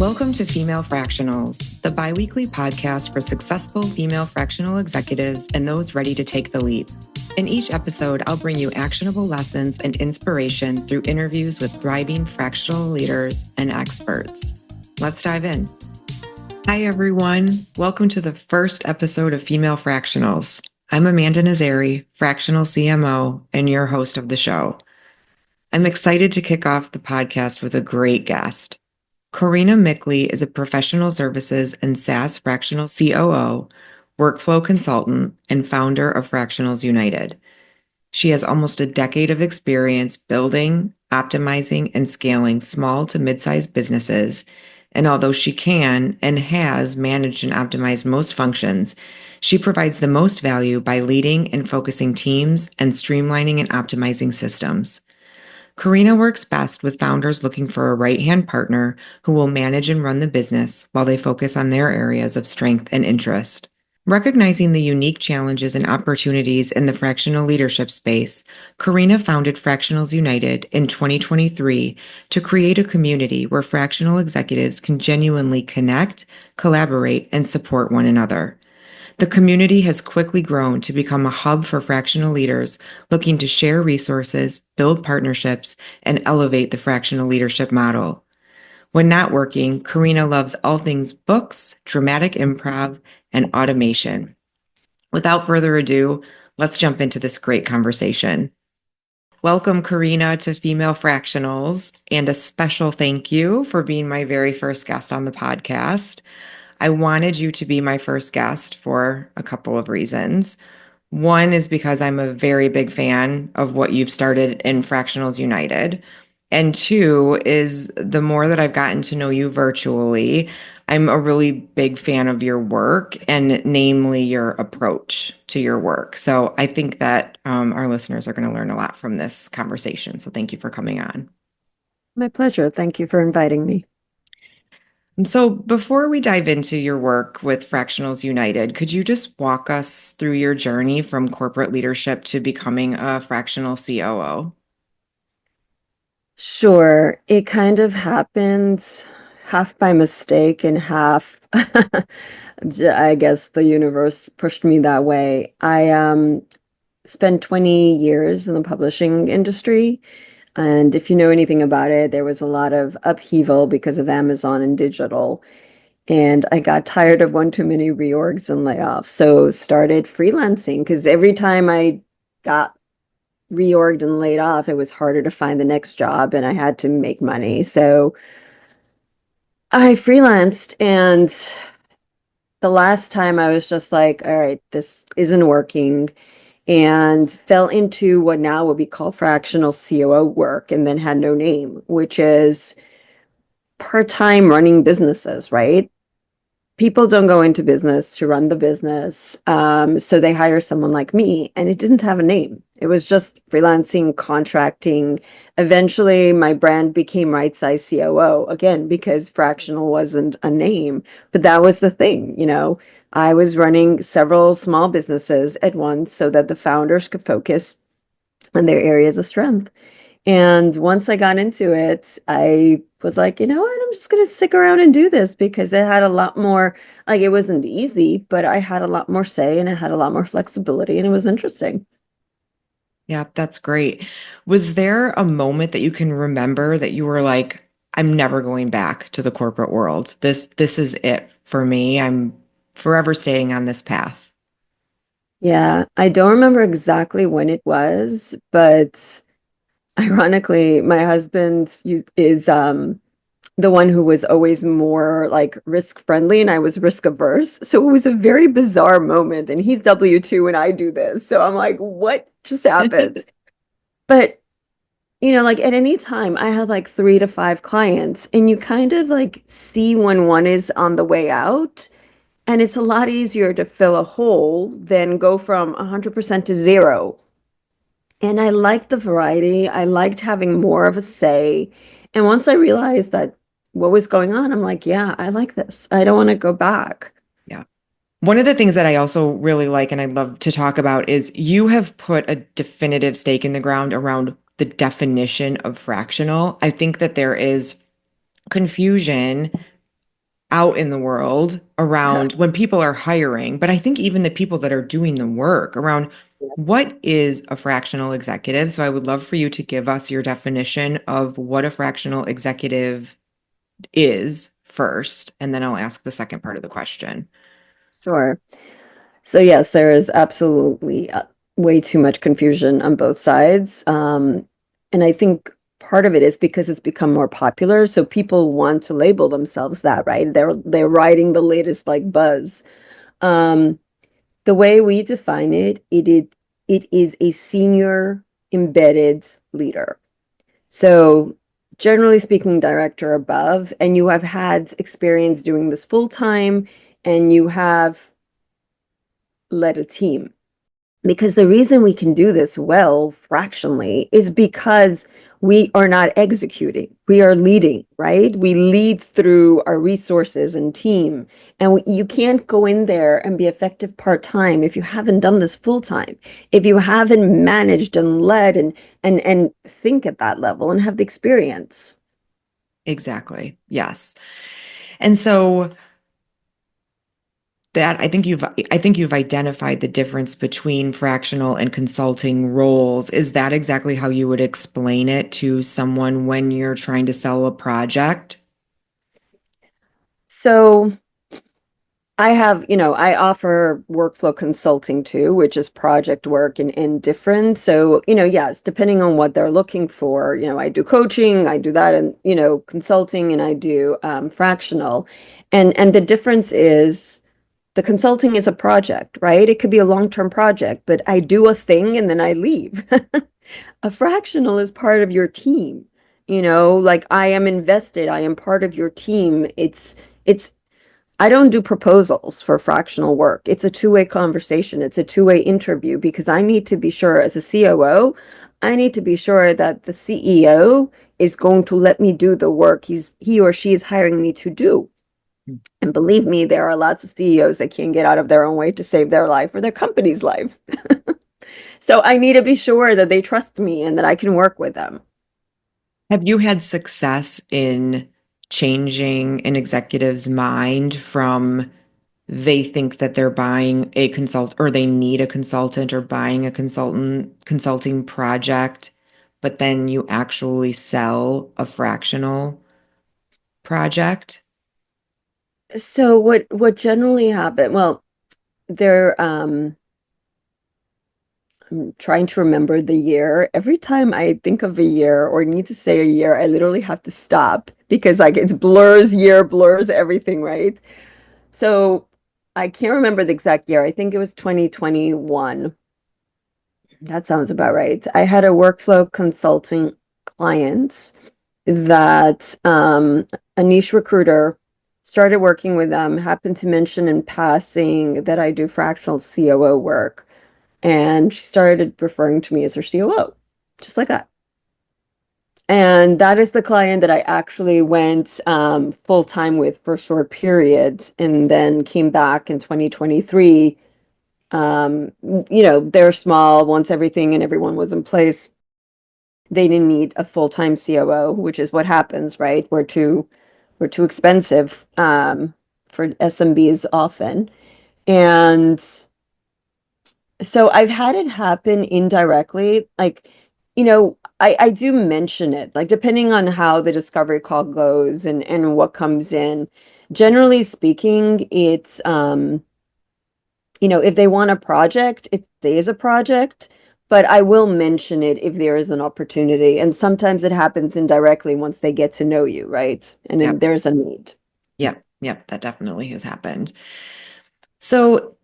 Welcome to Female Fractionals, the biweekly podcast for successful female fractional executives and those ready to take the leap. In each episode, I'll bring you actionable lessons and inspiration through interviews with thriving fractional leaders and experts. Let's dive in. Hi, everyone. Welcome to the first episode of Female Fractionals. I'm Amanda Nizzere, Fractional CMO, and your host of the show. I'm excited to kick off the podcast with a great guest. Karina Mikhli is a professional services and SaaS fractional COO, workflow consultant, and founder of Fractionals United. She has almost a decade of experience building, optimizing, and scaling small to mid-sized businesses. And although she can and has managed and optimized most functions, she provides the most value by leading and focusing teams and streamlining and optimizing systems. Karina works best with founders looking for a right-hand partner who will manage and run the business while they focus on their areas of strength and interest. Recognizing the unique challenges and opportunities in the fractional leadership space, Karina founded Fractionals United in 2023 to create a community where fractional executives can genuinely connect, collaborate, and support one another. The community has quickly grown to become a hub for fractional leaders looking to share resources, build partnerships, and elevate the fractional leadership model. When not working, Karina loves all things books, dramatic improv, and automation. Without further ado, let's jump into this great conversation. Welcome, Karina, to Female Fractionals, and a special thank you for being my very first guest on the podcast. I wanted you to be my first guest for a couple of reasons. One is because I'm a very big fan of what you've started in Fractionals United. And two is the more that I've gotten to know you virtually, I'm a really big fan of your work and namely your approach to your work. So I think that our listeners are going to learn a lot from this conversation. So thank you for coming on. My pleasure. Thank you for inviting me. So before we dive into your work with Fractionals United, could you just walk us through your journey from corporate leadership to becoming a fractional COO? Sure. It kind of happened half by mistake and half, I guess the universe pushed me that way. I spent 20 years in the publishing industry. And if you know anything about it, there was a lot of upheaval because of Amazon and digital. And I got tired of one too many reorgs and layoffs. So started freelancing because every time I got reorged and laid off, it was harder to find the next job and I had to make money. So I freelanced, and the last time I was just like, all right, this isn't working, and fell into what now would be called fractional COO work, and then had no name, which is part-time running businesses, right? People don't go into business to run the business. So they hire someone like me, and it didn't have a name. It was just freelancing, contracting. Eventually, my brand became Right Size COO, again, because fractional wasn't a name. But that was the thing, I was running several small businesses at once so that the founders could focus on their areas of strength. And once I got into it, I was like, you know what, I'm just going to stick around and do this because it had a lot more, like, it wasn't easy, but I had a lot more say and it had a lot more flexibility and it was interesting. Yeah, that's great. Was there a moment that you can remember that you were like, I'm never going back to the corporate world. This is it for me. I'm forever staying on this path. Yeah, I don't remember exactly when it was, but ironically, my husband is the one who was always more like risk friendly and I was risk averse. So it was a very bizarre moment. And he's W-2 and I do this. So I'm like, what just happened? But like at any time, I had like 3 to 5 clients, and you kind of like see when one is on the way out. And it's a lot easier to fill a hole than go from 100% to zero. And I liked the variety. I liked having more of a say. And once I realized that what was going on, I'm like, yeah, I like this. I don't want to go back. Yeah. One of the things that I also really like and I'd love to talk about is you have put a definitive stake in the ground around the definition of fractional. I think that there is confusion out in the world around when people are hiring, but I think even the people that are doing the work around what is a fractional executive. So I would love for you to give us your definition of what a fractional executive is first, and then I'll ask the second part of the question. Sure. So yes, there is absolutely way too much confusion on both sides. And I think part of it is because it's become more popular, so people want to label themselves that, right? They're riding the latest like buzz. Um, the way we define it, it is a senior embedded leader. So generally speaking, director above, and you have had experience doing this full time, and you have led a team. Because the reason we can do this well fractionally is because we are not executing, we are leading, right? We lead through our resources and team. And you can't go in there and be effective part-time if you haven't done this full-time, if you haven't managed and led and think at that level and have the experience. Exactly. Yes. And so that I think you've identified the difference between fractional and consulting roles. Is that exactly how you would explain it to someone when you're trying to sell a project? So I have, I offer workflow consulting too, which is project work and different. So, yes, depending on what they're looking for, I do coaching, I do that, and, consulting, and I do fractional. And the difference is the consulting is a project, right? It could be a long-term project, but I do a thing and then I leave. A fractional is part of your team. Like I am invested, I am part of your team. It's I don't do proposals for fractional work. It's a two-way conversation. It's a two-way interview because I need to be sure as a COO, I need to be sure that the CEO is going to let me do the work he or she is hiring me to do. And believe me, there are lots of CEOs that can't get out of their own way to save their life or their company's life. So I need to be sure that they trust me and that I can work with them. Have you had success in changing an executive's mind from they think that they're buying a consult or they need a consultant or buying a consulting project, but then you actually sell a fractional project? So what generally happens? Well, there I'm trying to remember the year. Every time I think of a year or need to say a year, I literally have to stop because like it blurs year, blurs everything, right? So I can't remember the exact year. I think it was 2021. That sounds about right. I had a workflow consulting client that a niche recruiter started working with them, happened to mention in passing that I do fractional COO work. And she started referring to me as her COO, just like that. And that is the client that I actually went full time with for a short period and then came back in 2023. They're small. Once everything and everyone was in place, they didn't need a full-time COO, which is what happens, right? We're too expensive for SMBs often. And so I've had it happen indirectly. Like, I do mention it, like depending on how the discovery call goes and what comes in. Generally speaking, it's if they want a project, it stays a project, but I will mention it if there is an opportunity. And sometimes it happens indirectly once they get to know you, right? And then Yep. there's a need. Yep. Yep. That definitely has happened. So,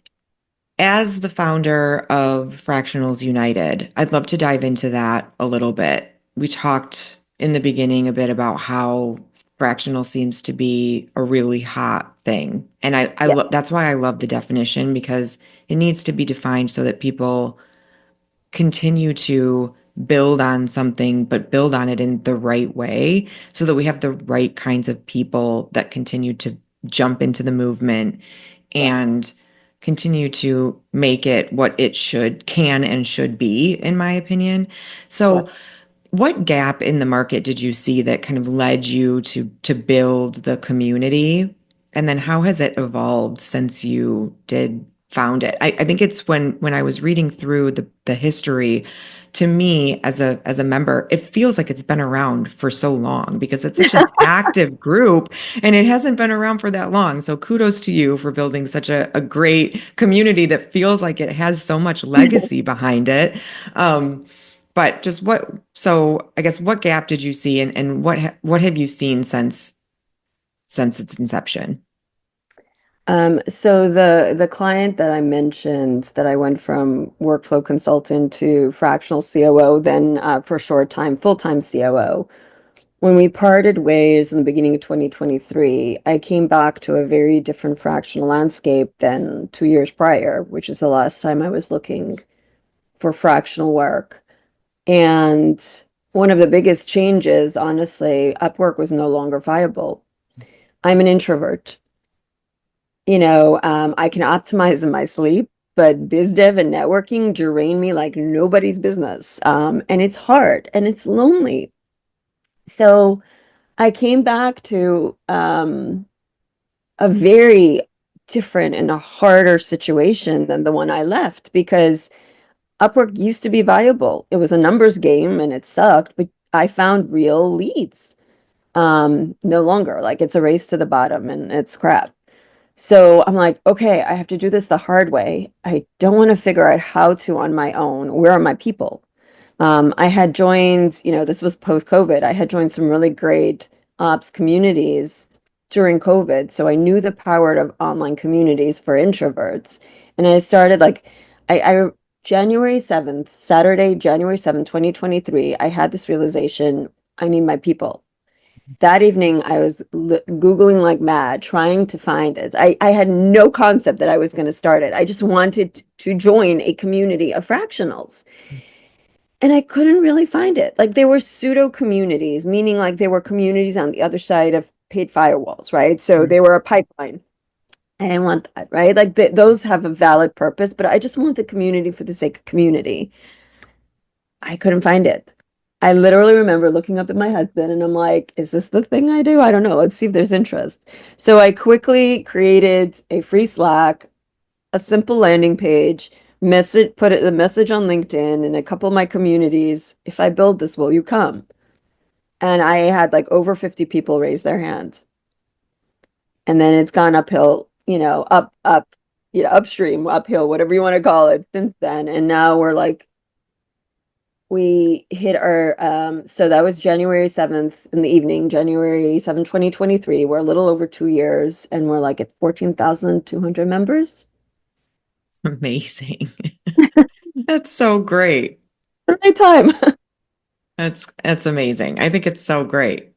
as the founder of Fractionals United, I'd love to dive into that a little bit. We talked in the beginning a bit about how fractional seems to be a really hot thing. And Yeah, that's why I love the definition because it needs to be defined so that people continue to build on something, but build on it in the right way so that we have the right kinds of people that continue to jump into the movement yeah, and continue to make it what it can and should be, in my opinion. yeah. So, what gap in the market did you see that kind of led you to build the community And then how has it evolved since you did found it? I think it's when I was reading through the history, to me as a member, it feels like it's been around for so long because it's such an active group and it hasn't been around for that long. So kudos to you for building such a great community that feels like it has so much legacy behind it. But just so I guess what gap did you see and what have you seen since its inception? So the client that I mentioned that I went from workflow consultant to fractional COO, then for a short time, full-time COO. When we parted ways in the beginning of 2023, I came back to a very different fractional landscape than 2 years prior, which is the last time I was looking for fractional work. And one of the biggest changes, honestly, Upwork was no longer viable. I'm an introvert. I can optimize in my sleep, but biz dev and networking drain me like nobody's business. And it's hard and it's lonely. So I came back to a very different and a harder situation than the one I left because Upwork used to be viable. It was a numbers game and it sucked, but I found real leads. No longer. Like it's a race to the bottom and it's crap. So I'm like, okay, I have to do this the hard way. I don't want to figure out how to on my own. Where are my people? I had joined, this was post-COVID. I had joined some really great ops communities during COVID. So I knew the power of online communities for introverts. And I started I January 7th, Saturday, January 7th, 2023, I had this realization, I need my people. That evening, I was Googling like mad, trying to find it. I had no concept that I was going to start it. I just wanted to join a community of fractionals. And I couldn't really find it. Like there were pseudo communities, meaning like there were communities on the other side of paid firewalls, right? So they were a pipeline. I didn't want that, right? Like those have a valid purpose, but I just want the community for the sake of community. I couldn't find it. I literally remember looking up at my husband and I'm like, is this the thing I do? I don't know. Let's see if there's interest. So I quickly created a free Slack, a simple landing page, the message on LinkedIn and a couple of my communities. If I build this, will you come? And I had like over 50 people raise their hands. And then it's gone uphill, upstream, uphill, whatever you want to call it since then. And now we hit our so that was January 7th in the evening, January 7, 2023. We're a little over 2 years and we're like at 14,200 members. It's amazing. That's so great. Right time. That's amazing. I think it's so great.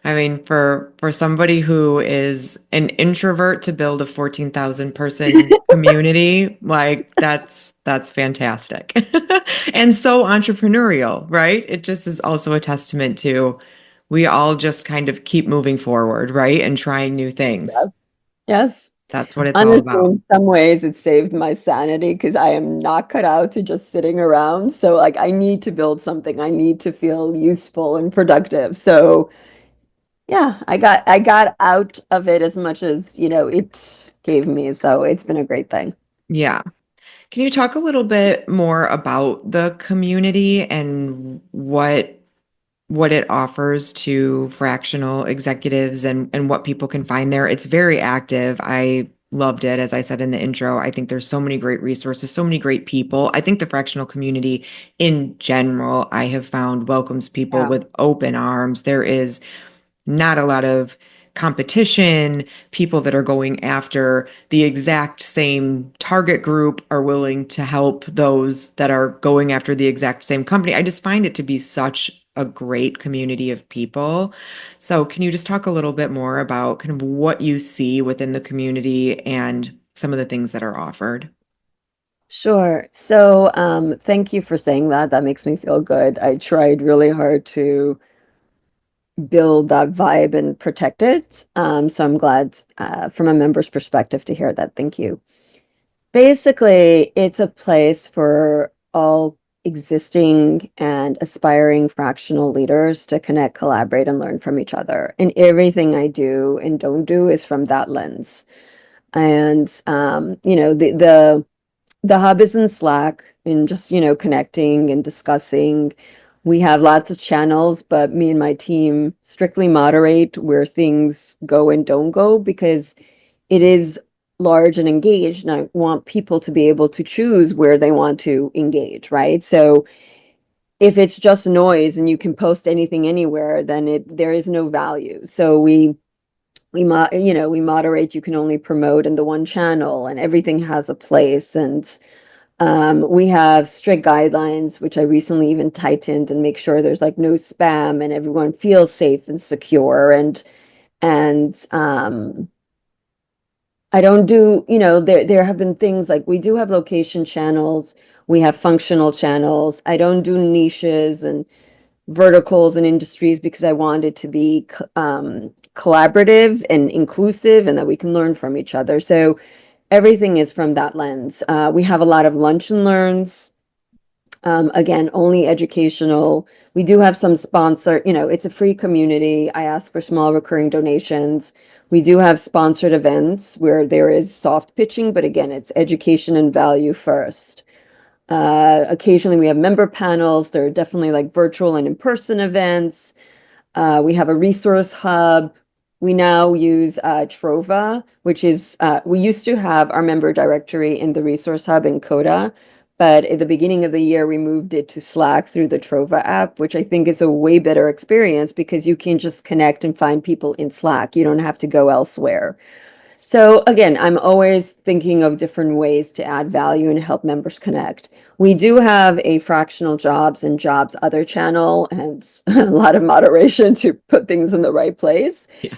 I mean, for somebody who is an introvert to build a 14,000 person community, like that's fantastic. And so entrepreneurial, right? It just is also a testament to we all just kind of keep moving forward, right? And trying new things. Yes. Yes. That's what it's all Honestly, about. in some ways, it saved my sanity because I am not cut out to just sitting around. So, like, I need to build something. I need to feel useful and productive. So, yeah, I got out of it as much as, it gave me. So, it's been a great thing. Yeah. Can you talk a little bit more about the community and what it offers to fractional executives and what people can find there? It's very active. I loved it. As I said in the intro, I think there's so many great resources, so many great people. I think the fractional community in general, I have found welcomes people Yeah. with open arms. There is not a lot of competition. People that are going after the exact same target group are willing to help those that are going after the exact same company. I just find it to be such a great community of people. So, can you just talk a little bit more about kind of what you see within the community and some of the things that are offered? Sure. So, thank you for saying that. That makes me feel good. I tried really hard to build that vibe and protect it. So I'm glad from a member's perspective to hear that. Thank you. Basically, it's a place for all existing and aspiring fractional leaders to connect, collaborate, and learn from each other. And everything I do and don't do is from that lens. And the hub is in Slack and just, connecting and discussing. We have lots of channels, but me and my team strictly moderate where things go and don't go because it is large and engaged, and I want people to be able to choose where they want to engage, right? So if it's just noise and you can post anything anywhere, then there is no value. So we moderate. You can only promote in the one channel, and everything has a place. And we have strict guidelines, which I recently even tightened and make sure there's like no spam and everyone feels safe and secure. And I don't do, there have been things like we do have location channels, we have functional channels. I don't do niches and verticals and industries because I want it to be collaborative and inclusive and that we can learn from each other. So everything is from that lens. We have a lot of lunch and learns. Again, only educational. We do have some sponsor, it's a free community. I ask for small recurring donations. We do have sponsored events where there is soft pitching, but again, it's education and value first. Occasionally we have member panels. There are definitely like virtual and in-person events. We have a resource hub. We now use Trova, which is, we used to have our member directory in the resource hub in Coda, but at the beginning of the year, we moved it to Slack through the Trova app, which I think is a way better experience because you can just connect and find people in Slack. You don't have to go elsewhere. So again, I'm always thinking of different ways to add value and help members connect. We do have a fractional jobs and jobs other channel and a lot of moderation to put things in the right place. Yeah.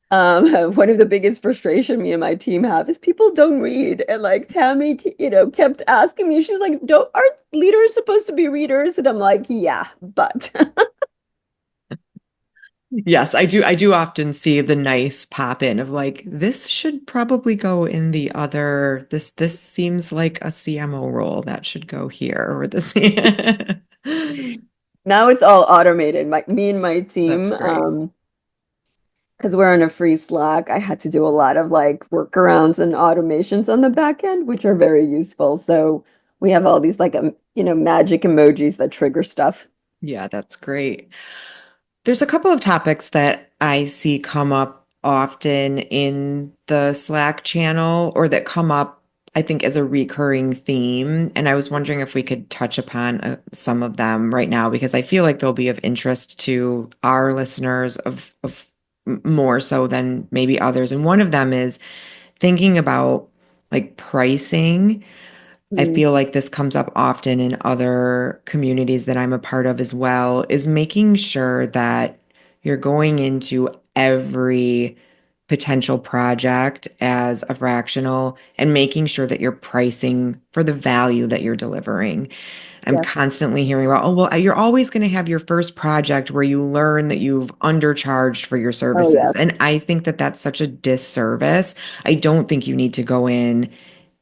One of the biggest frustration me and my team have is people don't read. And like Tammy, kept asking me, she's like, don't aren't leaders supposed to be readers? And I'm like, yeah, but Yes, I do often see the nice pop in of like, this should probably go in the other, this seems like a CMO role that should go here or this. now it's all automated. Me and my That's team, great. because we're on a free Slack, I had to do a lot of like workarounds and automations on the back end, which are very useful. So we have all these like magic emojis that trigger stuff. Yeah, that's great. There's a couple of topics that I see come up often in the Slack channel or that come up, I think, as a recurring theme. And I was wondering if we could touch upon some of them right now because I feel like they'll be of interest to our listeners of more so than maybe others. And one of them is thinking about like pricing. I Mm, feel like this comes up often in other communities that I'm a part of as well, is making sure that you're going into every potential project as a fractional and making sure that you're pricing for the value that you're delivering. I'm yes. constantly hearing about, oh, well, you're always going to have your first project where you learn that you've undercharged for your Oh, services. yes. And I think that that's such a disservice. I don't think you need to go in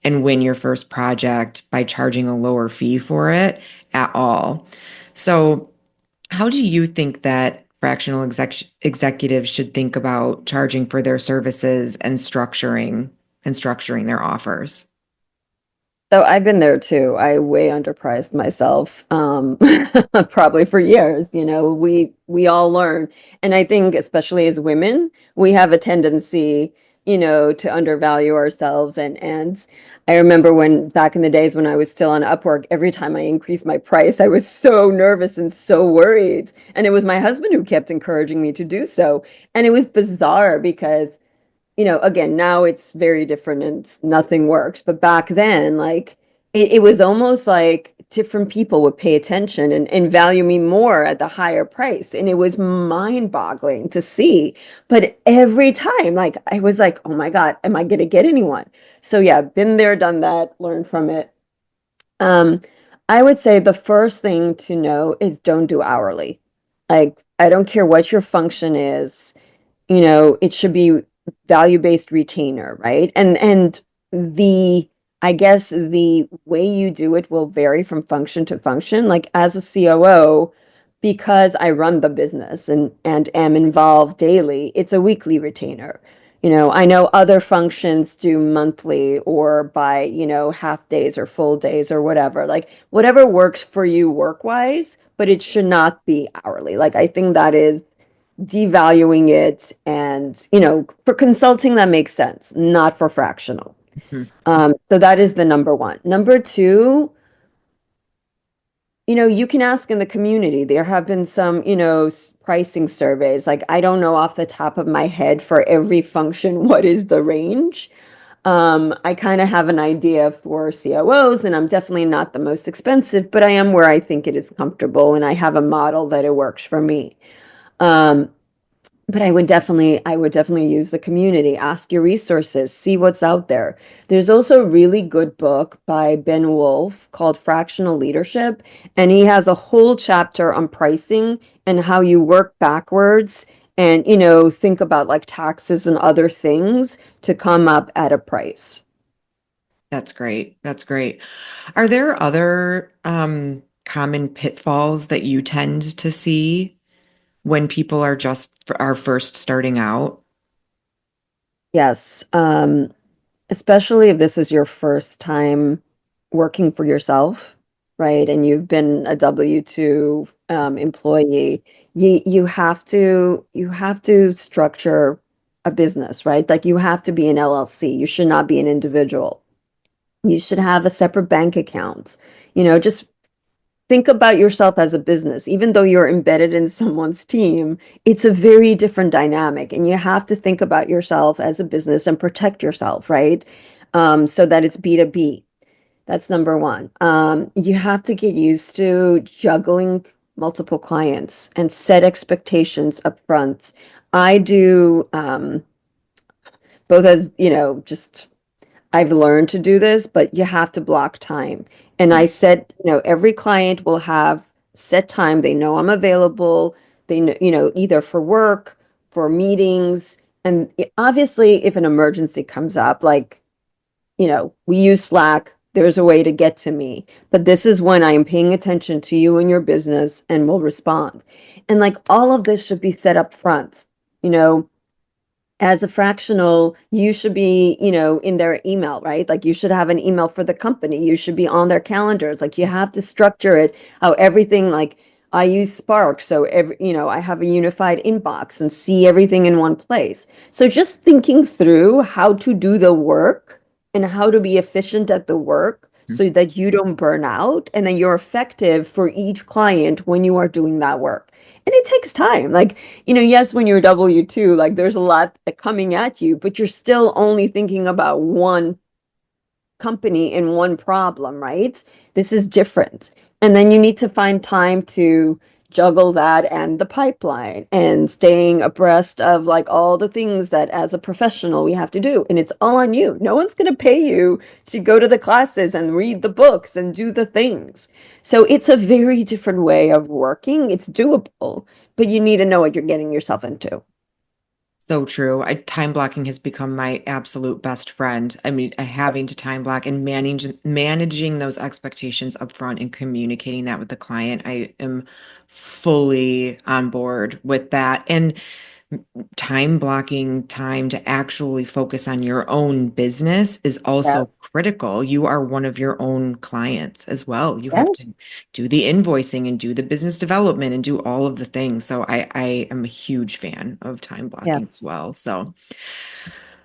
and win your first project by charging a lower fee for it at all. So, how do you think that fractional executives should think about charging for their services and structuring their offers? So I've been there too. I way underpriced myself, probably for years. We all learn, and I think especially as women, we have a tendency, to undervalue ourselves. And I remember when back in the days when I was still on Upwork, every time I increased my price, I was so nervous and so worried. And it was my husband who kept encouraging me to do so, and it was bizarre because again, now it's very different and nothing works. But back then, like it was almost like different people would pay attention and value me more at the higher price. And it was mind-boggling to see. But every time, like I was like, oh my God, am I gonna get anyone? So yeah, been there, done that, learned from it. Um, I would say the first thing to know is don't do hourly. Like I don't care what your function is, it should be value-based retainer, right? And the I guess the way you do it will vary from function to function. Like as a COO, because I run the business and am involved daily, it's a weekly retainer. I know other functions do monthly or by, half days or full days or whatever. Like whatever works for you work-wise, but it should not be hourly. Like I think that is devaluing it. And, for consulting, that makes sense, not for fractional. Mhm. So that is the number one. Number two, you can ask in the community. There have been some, pricing surveys. Like, I don't know off the top of my head for every function, what is the range. I kind of have an idea for COOs, and I'm definitely not the most expensive, but I am where I think it is comfortable, and I have a model that it works for me. Um, but I would definitely use the community, ask your resources, see what's out there. There's also a really good book by Ben Wolf called Fractional Leadership, and he has a whole chapter on pricing and how you work backwards and, think about like taxes and other things to come up at a price. That's great. That's great. Are there other common pitfalls that you tend to see when people are first starting out? Yes. Especially if this is your first time working for yourself, right? And you've been a W-2 employee, you have to structure a business, right? Like you have to be an LLC. You should not be an individual. You should have a separate bank account. Just think about yourself as a business. Even though you're embedded in someone's team, it's a very different dynamic, and you have to think about yourself as a business and protect yourself, right? So that it's B2B. That's number one. You have to get used to juggling multiple clients and set expectations up front. I do both as, just I've learned to do this, but you have to block time. And I said, every client will have set time. They know I'm available. They know, either for work, for meetings. And obviously, if an emergency comes up, like, we use Slack, there's a way to get to me. But this is when I am paying attention to you and your business and will respond. And like all of this should be set up front. You know, as a fractional, you should be, in their email, right? Like you should have an email for the company. You should be on their calendars. Like you have to structure it how everything, like I use Spark. So I have a unified inbox and see everything in one place. So just thinking through how to do the work and how to be efficient at the work so that you don't burn out and then you're effective for each client when you are doing that work. And it takes time. Like, yes, when you're W-2, like there's a lot coming at you, but you're still only thinking about one company and one problem, right? This is different. And then you need to find time to juggle that and the pipeline and staying abreast of like all the things that as a professional we have to do. And it's all on you. No one's going to pay you to go to the classes and read the books and do the things. So it's a very different way of working. It's doable, but you need to know what you're getting yourself into. So true. Time blocking has become my absolute best friend. I mean, having to time block and managing those expectations up front and communicating that with the client. I am fully on board with that. And time blocking time to actually focus on your own business is Yeah. also critical. You are one of your own clients as well. You Yeah. have to do the invoicing and do the business development and do all of the things. So I am a huge fan of time Yeah. blocking as well. So,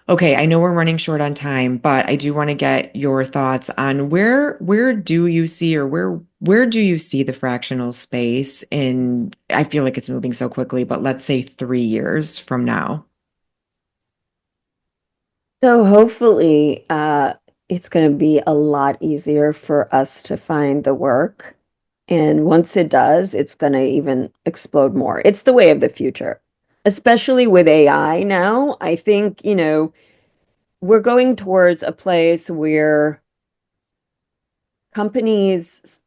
okay, I know we're running short on time, but I do want to get your thoughts on where do you see or where do you see the fractional space in, I feel like it's moving so quickly, but let's say 3 years from now. So hopefully, it's going to be a lot easier for us to find the work. And once it does, it's going to even explode more. It's the way of the future, especially with AI now. I think, we're going towards a place where companies,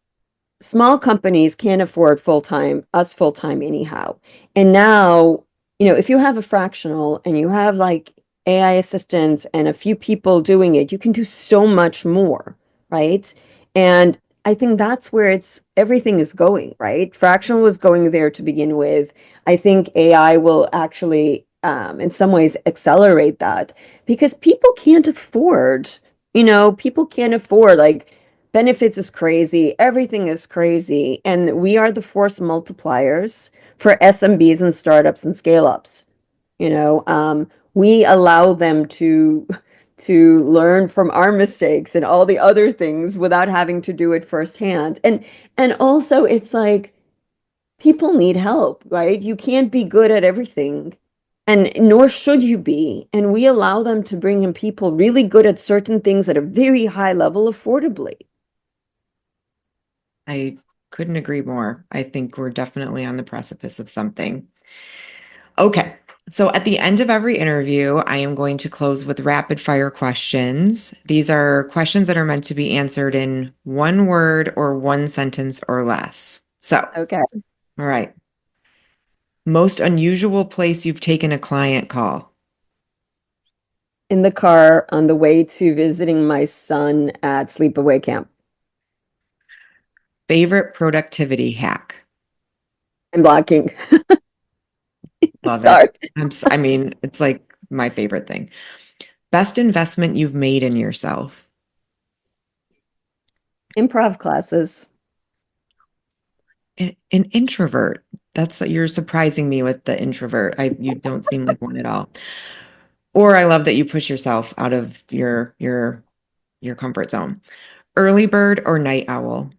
small companies can't afford full time anyhow. And now, if you have a fractional and you have like AI assistants and a few people doing it, you can do so much more, right? And I think that's where everything is going, right? Fractional was going there to begin with. I think AI will actually, in some ways, accelerate that because people can't afford, like, benefits is crazy, everything is crazy, and we are the force multipliers for SMBs and startups and scale ups. We allow them to learn from our mistakes and all the other things without having to do it firsthand. And also it's like people need help, right? You can't be good at everything, and nor should you be. And we allow them to bring in people really good at certain things at a very high level affordably. I couldn't agree more. I think we're definitely on the precipice of something. Okay. So at the end of every interview, I am going to close with rapid fire questions. These are questions that are meant to be answered in one word or one sentence or less. So, Okay. all right. Most unusual place you've taken a client call. In the car on the way to visiting my son at sleepaway camp. Favorite productivity hack. I'm blocking. Love it. Sorry. I mean, it's like my favorite thing. Best investment you've made in yourself. Improv classes. An introvert. You're surprising me with the introvert. You don't seem like one at all. Or I love that you push yourself out of your comfort zone. Early bird or night owl.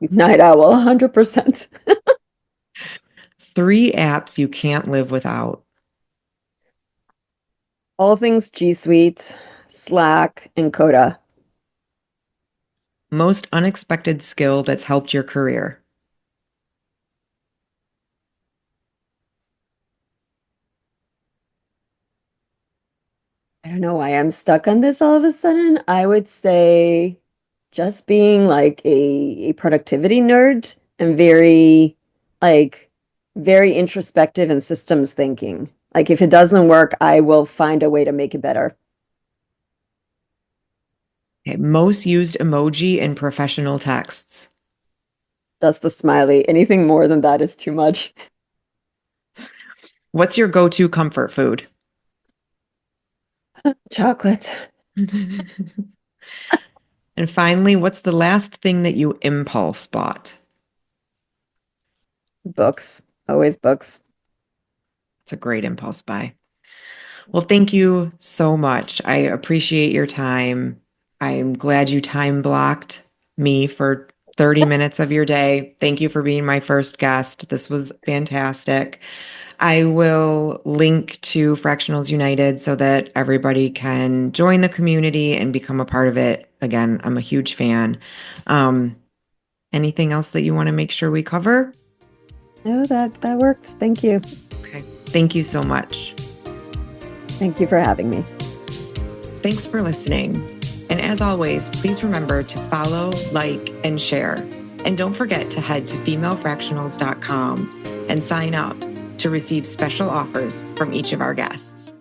Night owl, 100%. 3 apps you can't live without. All things G Suite, Slack, and Coda. Most unexpected skill that's helped your career. I don't know why I'm stuck on this all of a sudden. I would say just being like a productivity nerd and like, very introspective and systems thinking. Like, if it doesn't work, I will find a way to make it better. Okay, most used emoji in professional texts. Just the smiley. Anything more than that is too much. What's your go-to comfort food? Chocolate. And finally, what's the last thing that you impulse bought? Books. Always books. It's a great impulse buy. Well, thank you so much. I appreciate your time. I'm glad you time blocked me for 30 minutes of your day. Thank you for being my first guest. This was fantastic. I will link to Fractionals United so that everybody can join the community and become a part of it. Again, I'm a huge fan. Um, Anything else that you want to make sure we cover? No, that works. Thank you. Okay. Thank you so much. Thank you for having me. Thanks for listening. And as always, please remember to follow, like, and share. And don't forget to head to femalefractionals.com and sign up to receive special offers from each of our guests.